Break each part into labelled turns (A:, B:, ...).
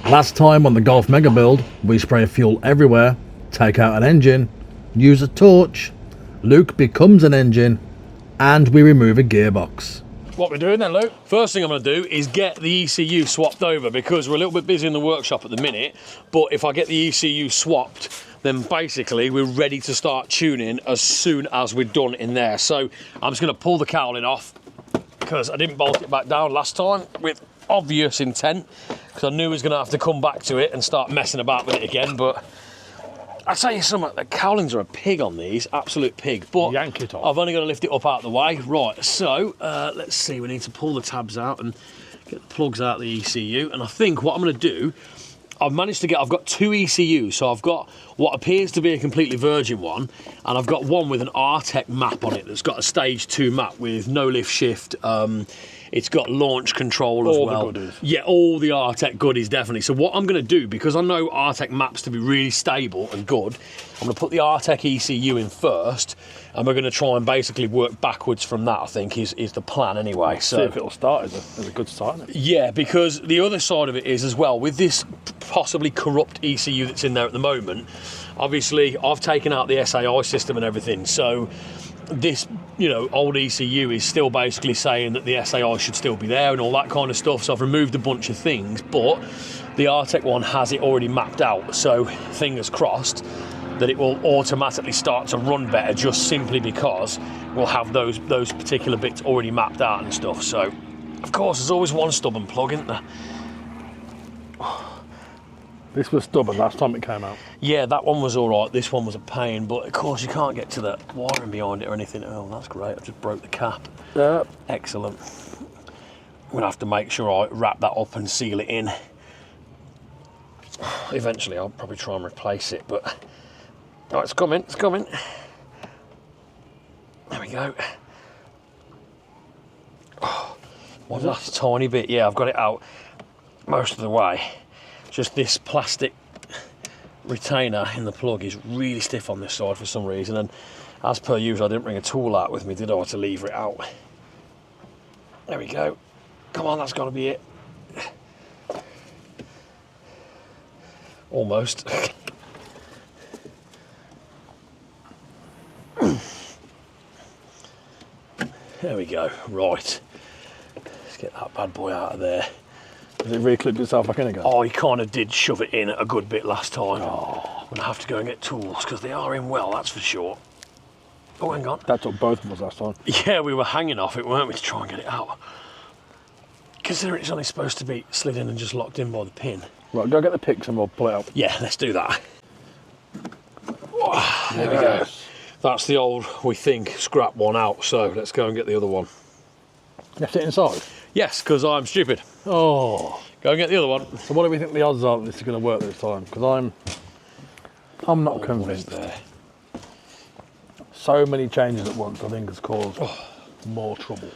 A: Last time on the Golf Mega build, we spray fuel everywhere, take out an engine, use a torch, Luke becomes an engine, and we remove a gearbox.
B: What we're doing then, Luke?
C: First thing I'm going to do is get the ECU swapped over, because we're a little bit busy in the workshop at the minute, but if I get the ECU swapped, then basically we're ready to start tuning as soon as we're done in there. So I'm just going to pull the cowling off, because I didn't bolt it back down last time with obvious intent, because I knew I was going to have to come back to it and start messing about with it again. But I tell you something, the cowlings are a pig on these, absolute pig. But
B: Yank it off.
C: I've only got to lift it up out of the way. Right, so let's see, we need to pull the tabs out and get the plugs out of the ECU. And I think what I'm going to do, I've got two ECUs. So I've got what appears to be a completely virgin one, and I've got one with an Artec map on it that's got a stage 2 map with no lift shift. It's got launch control as well.
B: All the goodies.
C: Yeah, all the Artec goodies, definitely. So what I'm going to do, because I know Artec maps to be really stable and good, I'm going to put the Artec ECU in first, and we're going to try and basically work backwards from that, I think, is the plan anyway. So
B: see if it'll start as a good start, isn't it?
C: yeah, because the other side of it is as well, with this possibly corrupt ECU that's in there at the moment, obviously I've taken out the SAI system and everything, so this, old ECU is still basically saying that the SAI should still be there and all that kind of stuff. So I've removed a bunch of things, but the Artec one has it already mapped out. So fingers crossed that it will automatically start to run better, just simply because we'll have those particular bits already mapped out and stuff. So of course there's always one stubborn plug, isn't there?
B: This was stubborn last time it came out.
C: Yeah, that one was all right. This one was a pain, but of course you can't get to the wiring behind it or anything. Oh, that's great. I just broke the cap.
B: Yeah.
C: Excellent. I'm gonna have to make sure I wrap that up and seal it in. Eventually I'll probably try and replace it, but oh, it's coming, it's coming. There we go. Oh, one last tiny bit. Yeah, I've got it out most of the way. Just this plastic retainer in the plug is really stiff on this side for some reason, and as per usual I didn't bring a tool out with me, did I, to lever it out. There we go. Come on, that's got to be it. Almost. There we go. Right, let's get that bad boy out of there.
B: Has it re-clipped itself back in again?
C: Oh, he kind of did shove it in a good bit last time. Oh, I'm going to have to go and get tools, because they are in well, that's for sure. Oh, hang on.
B: That took both of us last time.
C: Yeah, we were hanging off it, weren't we, to try and get it out. Considering it's only supposed to be slid in and just locked in by the pin.
B: Right, go get the picks and we'll pull it out.
C: Yeah, let's do that. There we go. That's the old, we think, scrap one out, so let's go and get the other one.
B: Left it inside?
C: Yes, because I'm stupid.
B: Oh.
C: Go and get the other one.
B: So what do we think the odds are that this is going to work this time? Because I'm not convinced.
C: There.
B: So many changes at once, I think, has caused more trouble.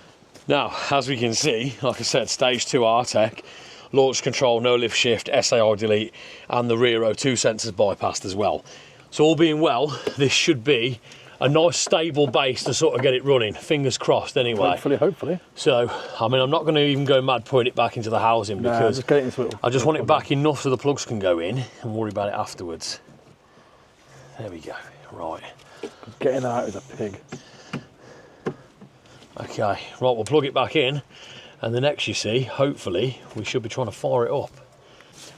C: Now, as we can see, like I said, stage 2 Artec, launch control, no lift shift, SAI delete, and the rear O2 sensors bypassed as well. So all being well, this should be a nice stable base to sort of get it running. Fingers crossed anyway.
B: Hopefully.
C: So, I mean, I'm not going to even go mad putting it back into the housing, because
B: just get it into
C: I just want it back enough so the plugs can go in and worry about it afterwards. There we go, right.
B: Getting out is a pig.
C: Okay, right, we'll plug it back in, and the next, you see, hopefully, we should be trying to fire it up.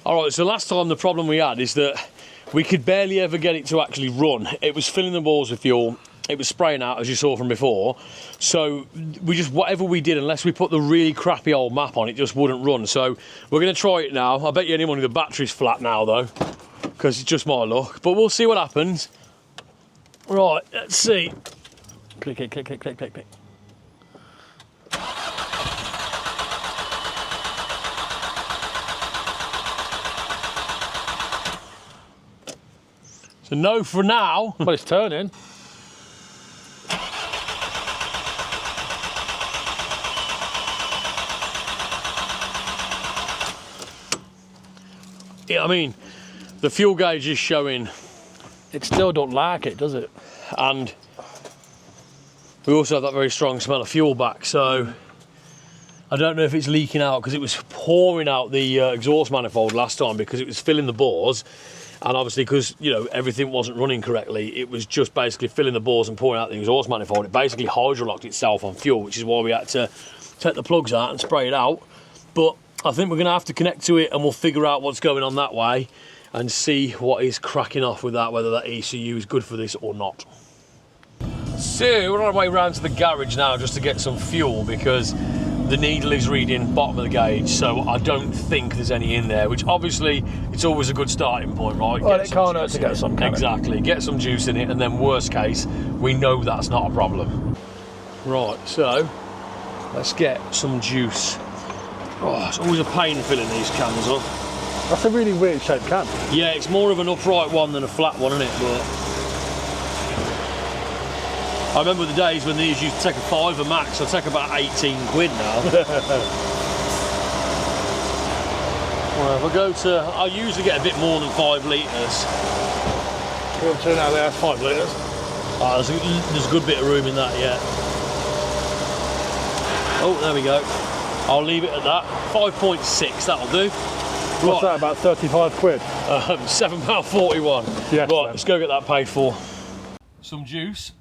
C: All right, so last time the problem we had is that we could barely ever get it to actually run. It was filling the balls with fuel, it was spraying out, as you saw from before, so we just, whatever we did, unless we put the really crappy old map on, it just wouldn't run. So we're going to try it now. I bet you any money the battery's flat now, though, because it's just my luck, but we'll see what happens. Right, let's see.
B: Click it, click, click, click, click, click.
C: So no for now.
B: Well, it's turning.
C: Yeah, I mean, the fuel gauge is showing.
B: It still don't like it, does it?
C: And we also have that very strong smell of fuel back, so I don't know if it's leaking out because it was pouring out the exhaust manifold last time because it was filling the bores, and obviously because, you know, everything wasn't running correctly, it was just basically filling the bores and pouring out the exhaust manifold. It basically hydrolocked itself on fuel, which is why we had to take the plugs out and spray it out. But I think we're going to have to connect to it and we'll figure out what's going on that way and see what is cracking off with that, whether that ECU is good for this or not. So we're on our way round to the garage now just to get some fuel because the needle is reading bottom of the gauge, so I don't think there's any in there, which obviously it's always a good starting point, right?
B: Well, it can't hurt to get some, can it?
C: Exactly, get some juice in it, and then worst case, we know that's not a problem. Right, so let's get some juice. Oh, it's always a pain filling these cans up.
B: That's a really weird shaped can.
C: Yeah, it's more of an upright one than a flat one, isn't it? But I remember the days when these used to take a £5 max. I take about 18 quid now. Well, if I go to, I usually get a bit more than 5 litres.
B: Go to now, they have 5 litres.
C: Oh, there's a good bit of room in that, yeah. Oh, there we go. I'll leave it at that. 5.6, that'll do.
B: What's that, about 35 quid?
C: £7.41.
B: Yes,
C: right, let's go get that paid for. Some juice.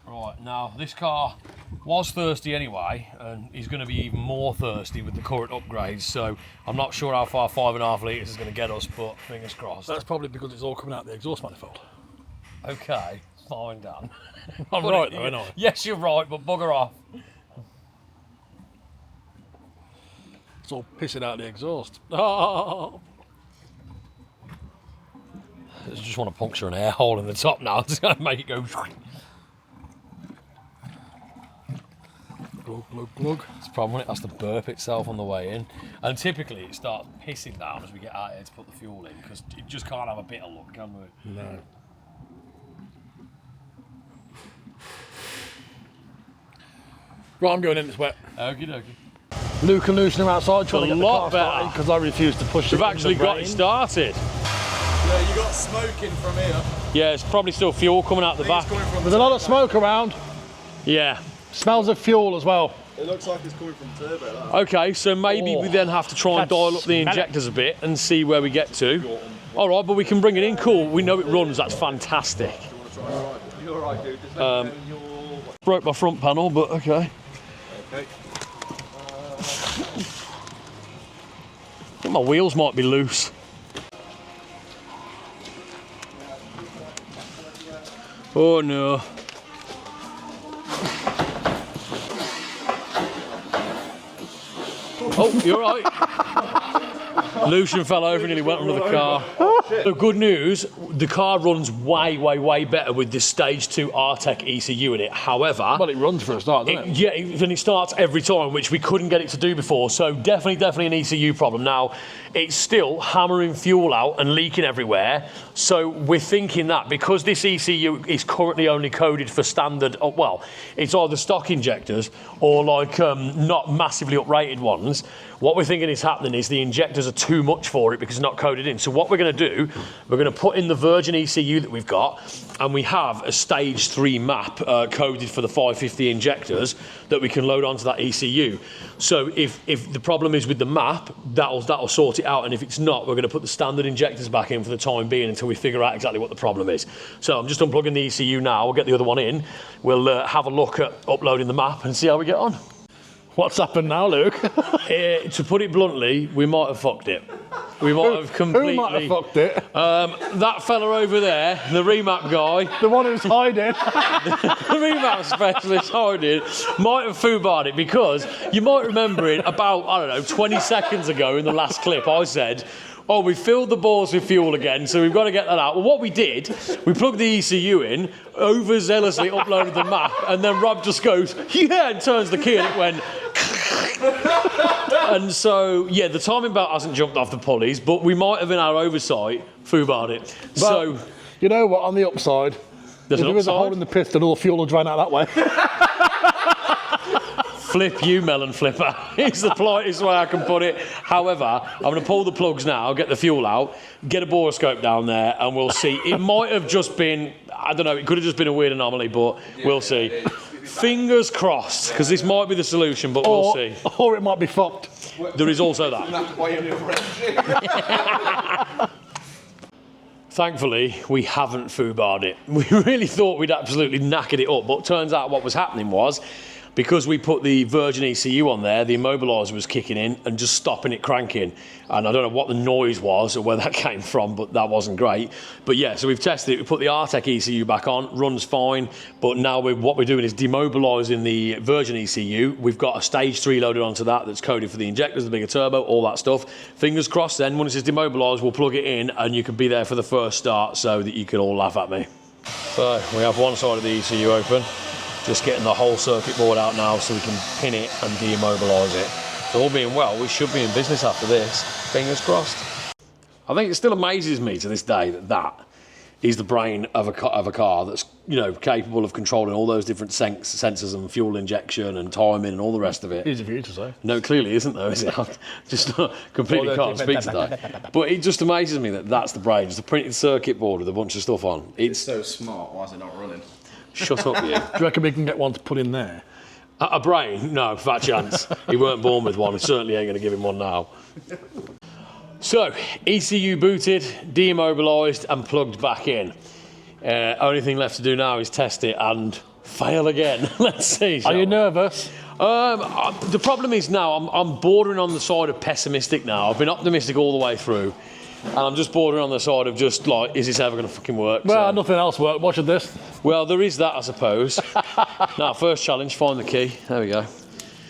C: Right, now this car was thirsty anyway, and he's going to be even more thirsty with the current upgrades, so I'm not sure how far 5.5 litres is going to get us, but fingers crossed.
B: That's probably because it's all coming out the exhaust manifold.
C: Okay, fine, Dan.
B: I'm right though, aren't I?
C: Yes, you're right, but bugger off.
B: It's all pissing out the exhaust. Oh.
C: I just want to puncture an air hole in the top now, just going to make it go...
B: Glug, glug, glug.
C: It's a problem when it has to burp itself on the way in, and typically it starts pissing down as we get out here to put the fuel in, because it just can't have a bit of luck, can we?
B: No. Right, I'm going in, it's wet.
C: Okie dokie.
B: Luke and Lucian are outside trying to get the car
C: better.
B: started because I refuse to push it.
C: We've actually got it started.
D: Yeah, you got smoking from here.
C: Yeah, it's probably still fuel coming out the back.
B: There's a lot of smoke around.
C: Yeah.
B: Smells of fuel as well.
D: It looks like it's coming from turbo. That.
C: Okay, so maybe we then have to try and dial up the injectors a bit and see where we get to. All right, but we can bring it in. Cool. We know it runs. That's fantastic.
D: You're all right, dude. Just let me know when you're...
C: Broke my front panel, but okay.
D: Okay.
C: I think my wheels might be loose. Oh no. Oh, you're right. Lucian fell over and nearly went under the car. The good news, the car runs way, way, way better with this Stage 2 R-Tech ECU in it. However...
B: Well, it runs for a start, doesn't it?
C: Yeah, and it starts every time, which we couldn't get it to do before. So definitely an ECU problem. Now, it's still hammering fuel out and leaking everywhere. So we're thinking that because this ECU is currently only coded for standard, well, it's either stock injectors or like not massively uprated ones. What we're thinking is happening is the injectors are too much for it because it's not coded in. So what we're going to do, we're going to put in the Virgin ECU that we've got, and we have a Stage 3 map coded for the 550 injectors that we can load onto that ECU. So if the problem is with the map, that'll sort it out, and if it's not, we're going to put the standard injectors back in for the time being until we figure out exactly what the problem is. So I'm just unplugging the ECU now. We'll get the other one in. We'll have a look at uploading the map and see how we get on.
B: What's happened now, Luke?
C: To put it bluntly, we might have fucked it. We might have completely...
B: Who might have fucked it?
C: That fella over there, the remap guy...
B: The one who's hiding.
C: The remap specialist hiding might have foobarred it, because you might remember it about, I don't know, 20 seconds ago in the last clip I said, oh, we filled the bores with fuel again, so we've got to get that out. Well, what we did, we plugged the ECU in, overzealously uploaded the map, and then Rob just goes, yeah, and turns the key, and it went... And so, yeah, the timing belt hasn't jumped off the pulleys, but we might have, in our oversight, foobarred it.
B: But,
C: so,
B: you know what, on the upside,
C: there's
B: if there is a hole in the piston, all the fuel will drain out that way.
C: Flip you, melon flipper. It's the politest way I can put it. However, I'm going to pull the plugs now, get the fuel out, get a boroscope down there, and we'll see. It might have just been, I don't know, it could have just been a weird anomaly, but we'll see. Fingers crossed, because this might be the solution, but we'll see.
B: Or it might be fucked.
C: There is also that.
D: Have to buy a new engine.
C: Thankfully, we haven't foobarred it. We really thought we'd absolutely knackered it up, but turns out what was happening was, because we put the Virgin ECU on there, the immobilizer was kicking in and just stopping it cranking. And I don't know what the noise was or where that came from, but that wasn't great. But yeah, so we've tested it. We put the Artec ECU back on, runs fine. But now what we're doing is demobilising the Virgin ECU. We've got a stage 3 loaded onto that that's coded for the injectors, the bigger turbo, all that stuff. Fingers crossed then, once it's demobilised, we'll plug it in and you can be there for the first start so that you can all laugh at me. So we have one side of the ECU open. Just getting the whole circuit board out now so we can pin it and demobilise it. So all being well, we should be in business after this. Fingers crossed. I think it still amazes me to this day that that is the brain of a car that's, you know, capable of controlling all those different sensors and fuel injection and timing and all the rest of it.
B: Easy for you to say.
C: No, clearly isn't though, is it? I just completely can't speak to that. But it just amazes me that that's the brain. It's a printed circuit board with a bunch of stuff on.
D: It's so smart, why is it not running?
C: Shut up, you.
B: Do you reckon we can get one to put in there?
C: A brain? No, fat chance. He weren't born with one. We certainly ain't going to give him one now. So, ECU booted, demobilised and plugged back in. Only thing left to do now is test it and fail again. Let's see.
B: Are you nervous?
C: The problem is now I'm bordering on the side of pessimistic now. I've been optimistic all the way through. And I'm just bordering on the side of just like, is this ever going to fucking work?
B: Well, nothing else worked. Watch this.
C: Well, there is that, I suppose. Now, first challenge, find the key. There we go.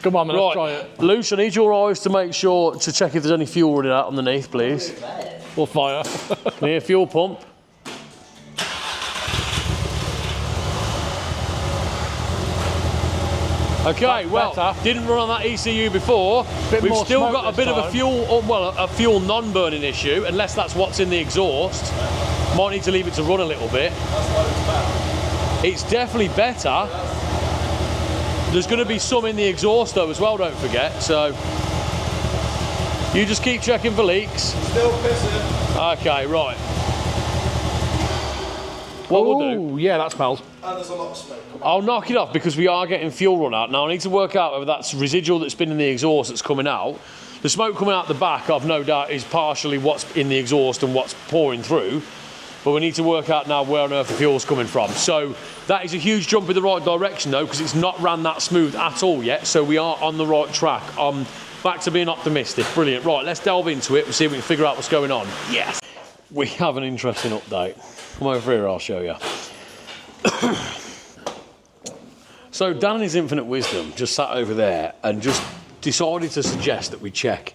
B: Come on, man, let's
C: Right,
B: try it.
C: Luce, I need your eyes to make sure, to check if there's any fuel running out underneath, please.
B: We'll fire.
C: Near fuel pump. Okay, well,
B: better.
C: didn't run on that ECU before.
B: Bit
C: We've
B: more
C: still
B: smoke
C: got a
B: this
C: bit of a
B: time.
C: a fuel non-burning issue, unless that's what's in the exhaust. Might need to leave it to run a little bit. It's definitely better. There's going to be some in the exhaust though as well, don't forget. So you just keep checking for leaks.
D: Still pissing.
C: Okay, right. What we'll do,
B: Oh, yeah, that smells.
D: And there's a lot of smoke.
C: I'll knock it off because we are getting fuel run out. Now I need to work out whether that's residual that's been in the exhaust that's coming out. The smoke coming out the back, I've no doubt, is partially what's in the exhaust and what's pouring through. But we need to work out now where on earth the fuel's coming from. So that is a huge jump in the right direction though, because it's not ran that smooth at all yet. So we are on the right track. Back to being optimistic. Brilliant. Right, let's delve into it and see if we can figure out what's going on. Yes. We have an interesting update. Come over here, I'll show you. So Dan in his infinite wisdom just sat over there and just decided to suggest that we check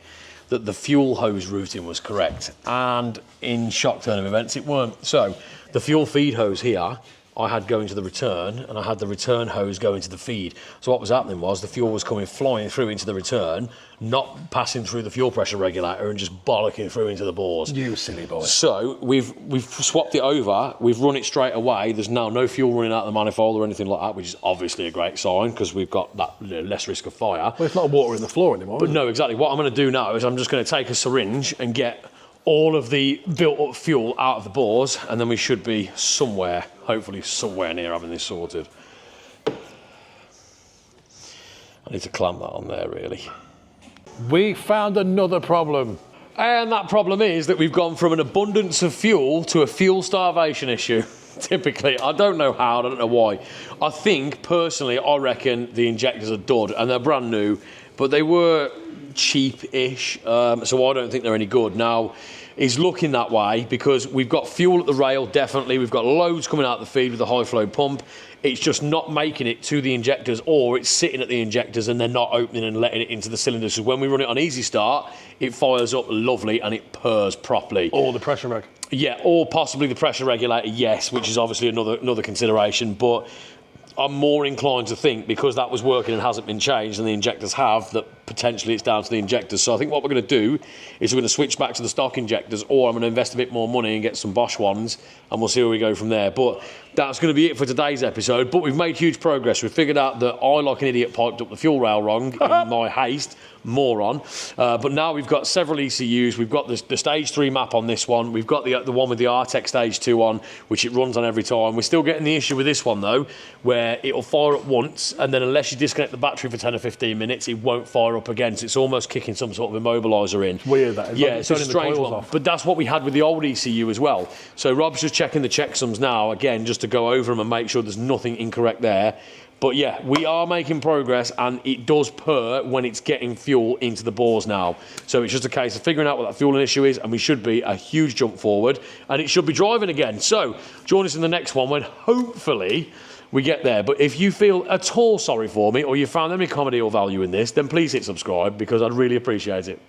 C: that the fuel hose routing was correct. And in shock turn of events, it weren't. So the fuel feed hose here, I had going to the return, and I had the return hose going to the feed. So what was happening was the fuel was coming flying through into the return, not passing through the fuel pressure regulator and just bollocking through into the bores.
B: You silly boy.
C: So we've swapped it over, we've run it straight away. There's now no fuel running out of the manifold or anything like that, which is obviously a great sign because we've got that, you know, less risk of fire.
B: Well, it's not water in the floor anymore.
C: But no, exactly. What I'm going to do now is I'm just going to take a syringe and get all of the built-up fuel out of the bores, and then we should be somewhere, hopefully somewhere near having this sorted. I need to clamp that on there, really.
B: We found another problem.
C: And that problem is that we've gone from an abundance of fuel to a fuel starvation issue. Typically, I don't know how, I don't know why. I think, personally, I reckon the injectors are dud, and they're brand new, but they were cheap-ish, so I don't think they're any good. Now, it's looking that way because we've got fuel at the rail, definitely. We've got loads coming out the feed with the high-flow pump. It's just not making it to the injectors, or it's sitting at the injectors and they're not opening and letting it into the cylinders. So when we run it on easy start, it fires up lovely and it purrs properly.
B: Or the pressure reg.
C: Yeah, or possibly the pressure regulator, yes, which is obviously another consideration. But I'm more inclined to think, because that was working and hasn't been changed and the injectors have, that potentially it's down to the injectors. So I think what we're going to do is we're going to switch back to the stock injectors, or I'm going to invest a bit more money and get some Bosch ones, and we'll see where we go from there. But that's going to be it for today's episode. But we've made huge progress. We've figured out that I, like an idiot, piped up the fuel rail wrong in my haste. Moron. But now we've got several ECUs. We've got the stage 3 map on this one. We've got the one with the Artec stage 2 on, which it runs on every time. We're still getting the issue with this one though, where it'll fire up once, and then unless you disconnect the battery for 10 or 15 minutes, it won't fire up again. So it's almost kicking some sort of immobilizer in.
B: It's weird that.
C: Yeah, it's a strange one.
B: Off.
C: But that's what we had with the old ECU as well. So Rob's just checking the checksums now, again, just to go over them and make sure there's nothing incorrect there. But yeah, we are making progress, and it does purr when it's getting fuel into the bores now. So it's just a case of figuring out what that fueling issue is, and we should be a huge jump forward, and it should be driving again. So join us in the next one when hopefully we get there. But if you feel at all sorry for me, or you found any comedy or value in this, then please hit subscribe, because I'd really appreciate it.